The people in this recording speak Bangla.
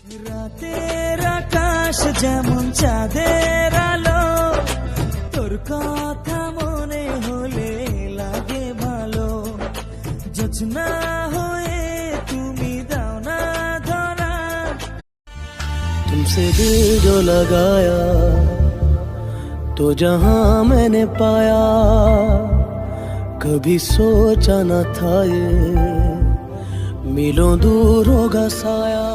রাতের আকাশ যেমন চাঁদের আলো, তোর কথা মনে হলে লাগে ভালো। জোছনা হয়ে তুমি দাও না ধরা। तुमसे दिल जो लगाया तो जहां मैंने पाया, कभी सोचा न था ये मिलों दूर होगा साया।